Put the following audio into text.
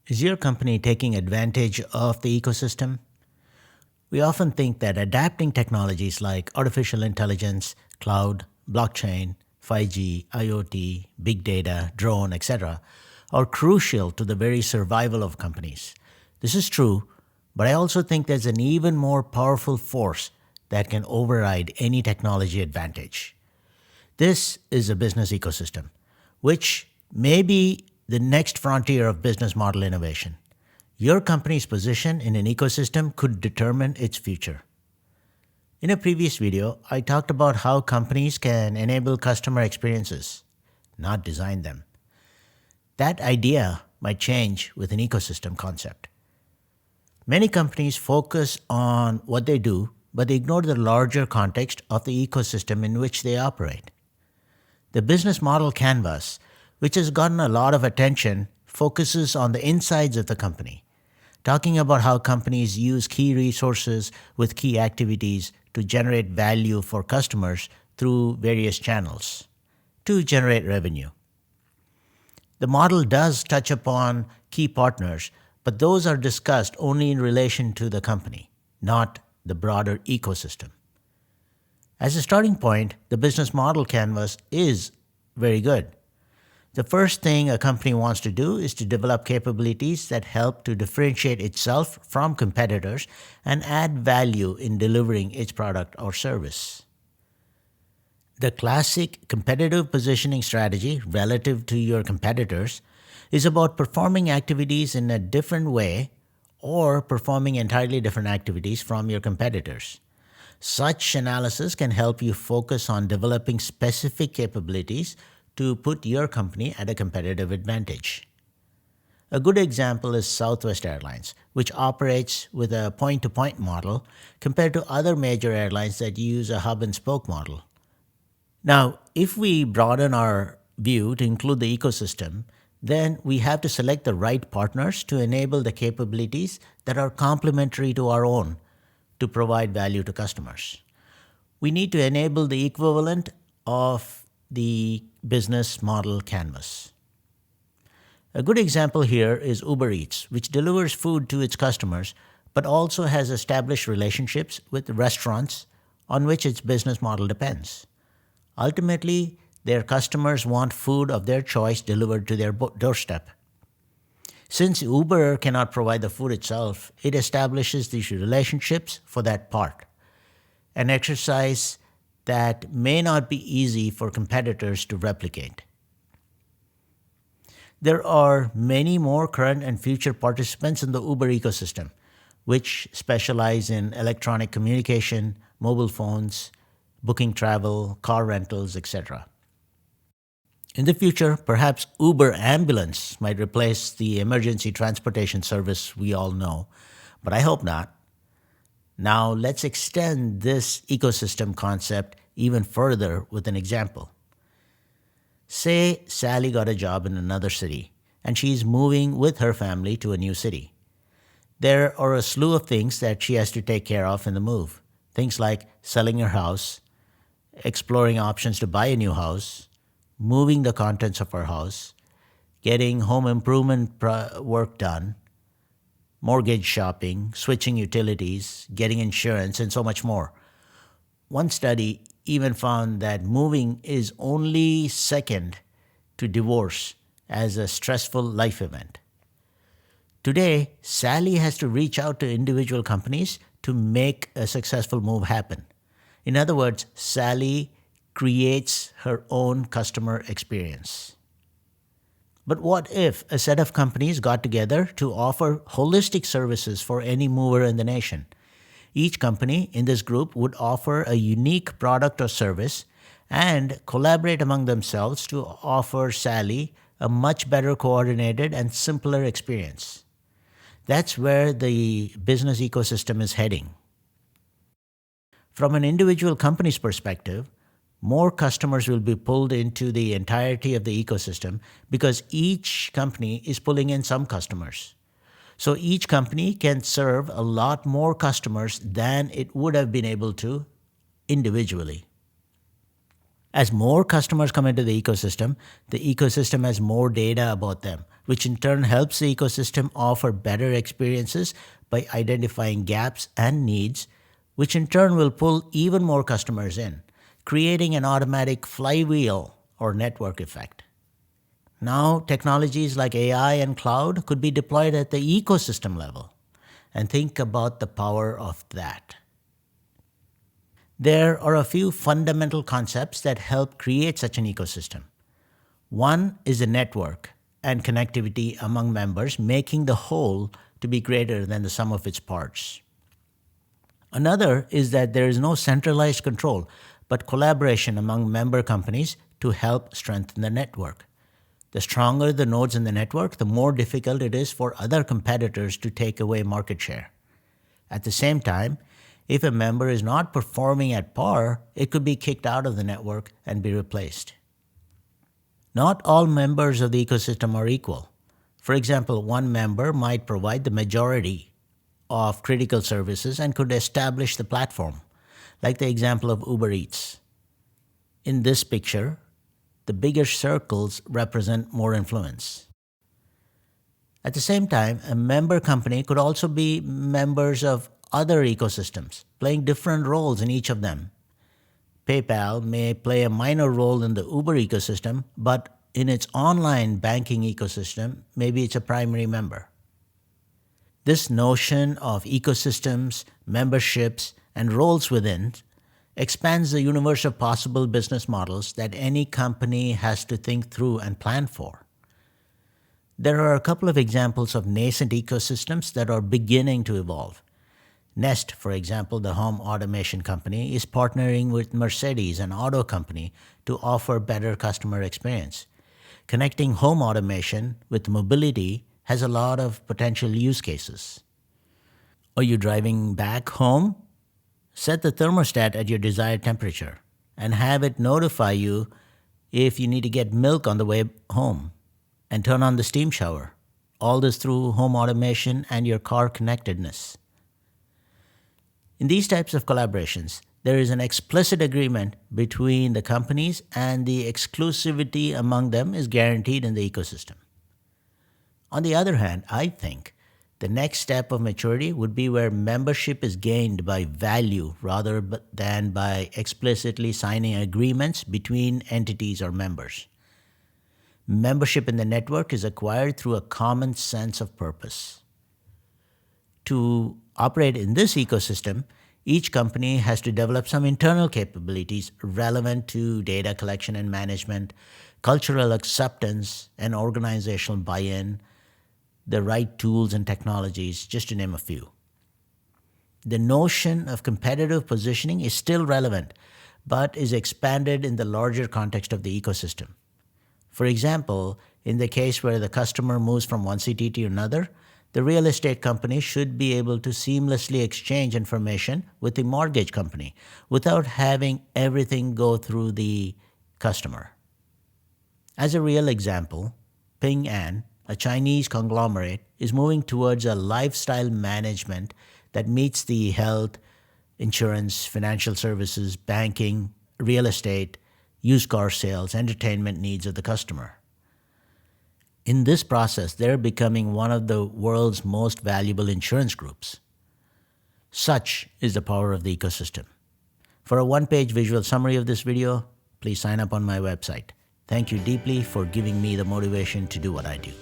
Is your company taking advantage of the ecosystem? We often think that adapting technologies like artificial intelligence, cloud, blockchain, 5G, IoT, big data, drone, etc., are crucial to the very survival of companies. This is true, but I also think there's an even more powerful force that can override any technology advantage. This is a business ecosystem, which may be the next frontier of business model innovation. Your company's position in an ecosystem could determine its future. In a previous video, I talked about how companies can enable customer experiences, not design them. That idea might change with an ecosystem concept. Many companies focus on what they do, but they ignore the larger context of the ecosystem in which they operate. The business model canvas, which has gotten a lot of attention, focuses on the insides of the company, talking about how companies use key resources with key activities to generate value for customers through various channels to generate revenue. The model does touch upon key partners, but those are discussed only in relation to the company, not the broader ecosystem. As a starting point, the business model canvas is very good. The first thing a company wants to do is to develop capabilities that help to differentiate itself from competitors and add value in delivering its product or service. The classic competitive positioning strategy relative to your competitors is about performing activities in a different way or performing entirely different activities from your competitors. Such analysis can help you focus on developing specific capabilities to put your company at a competitive advantage. A good example is Southwest Airlines, which operates with a point-to-point model compared to other major airlines that use a hub-and-spoke model. Now, if we broaden our view to include the ecosystem, then we have to select the right partners to enable the capabilities that are complementary to our own to provide value to customers. We need to enable the equivalent of the business model canvas. A good example here is Uber Eats, which delivers food to its customers, but also has established relationships with restaurants on which its business model depends. Ultimately, their customers want food of their choice delivered to their doorstep. Since Uber cannot provide the food itself, it establishes these relationships for that part, an exercise that may not be easy for competitors to replicate. There are many more current and future participants in the Uber ecosystem, which specialize in electronic communication, mobile phones, booking travel, car rentals, etc. In the future, perhaps Uber Ambulance might replace the emergency transportation service we all know, but I hope not. Now, let's extend this ecosystem concept even further with an example. Say Sally got a job in another city, and she's moving with her family to a new city. There are a slew of things that she has to take care of in the move. Things like selling her house, exploring options to buy a new house, moving the contents of her house, getting home improvement work done, mortgage shopping, switching utilities, getting insurance, and so much more. One study even found that moving is only second to divorce as a stressful life event. Today, Sally has to reach out to individual companies to make a successful move happen. In other words, Sally creates her own customer experience. But what if a set of companies got together to offer holistic services for any mover in the nation? Each company in this group would offer a unique product or service and collaborate among themselves to offer Sally a much better coordinated and simpler experience. That's where the business ecosystem is heading. From an individual company's perspective, more customers will be pulled into the entirety of the ecosystem because each company is pulling in some customers. So each company can serve a lot more customers than it would have been able to individually. As more customers come into the ecosystem has more data about them, which in turn helps the ecosystem offer better experiences by identifying gaps and needs, which in turn will pull even more customers in, creating an automatic flywheel or network effect. Now, technologies like AI and cloud could be deployed at the ecosystem level. And think about the power of that. There are a few fundamental concepts that help create such an ecosystem. One is the network and connectivity among members, making the whole to be greater than the sum of its parts. Another is that there is no centralized control, but collaboration among member companies to help strengthen the network. The stronger the nodes in the network, the more difficult it is for other competitors to take away market share. At the same time, if a member is not performing at par, it could be kicked out of the network and be replaced. Not all members of the ecosystem are equal. For example, one member might provide the majority of critical services and could establish the platform, like the example of Uber Eats. In this picture, the bigger circles represent more influence. At the same time, a member company could also be members of other ecosystems, playing different roles in each of them. PayPal may play a minor role in the Uber ecosystem, but in its online banking ecosystem, maybe it's a primary member. This notion of ecosystems, memberships, and roles within expands the universe of possible business models that any company has to think through and plan for. There are a couple of examples of nascent ecosystems that are beginning to evolve. Nest, for example, the home automation company, is partnering with Mercedes, an auto company, to offer better customer experience. Connecting home automation with mobility has a lot of potential use cases. Are you driving back home? Set the thermostat at your desired temperature and have it notify you if you need to get milk on the way home, and turn on the steam shower. All this through home automation and your car connectedness. In these types of collaborations, there is an explicit agreement between the companies, and the exclusivity among them is guaranteed in the ecosystem. On the other hand, I think the next step of maturity would be where membership is gained by value rather than by explicitly signing agreements between entities or members. Membership in the network is acquired through a common sense of purpose. To operate in this ecosystem, each company has to develop some internal capabilities relevant to data collection and management, cultural acceptance, and organizational buy-in, the right tools and technologies, just to name a few. The notion of competitive positioning is still relevant, but is expanded in the larger context of the ecosystem. For example, in the case where the customer moves from one city to another, the real estate company should be able to seamlessly exchange information with the mortgage company without having everything go through the customer. As a real example, Ping An, a Chinese conglomerate, is moving towards a lifestyle management that meets the health, insurance, financial services, banking, real estate, used car sales, entertainment needs of the customer. In this process, they're becoming one of the world's most valuable insurance groups. Such is the power of the ecosystem. For a one-page visual summary of this video, please sign up on my website. Thank you deeply for giving me the motivation to do what I do.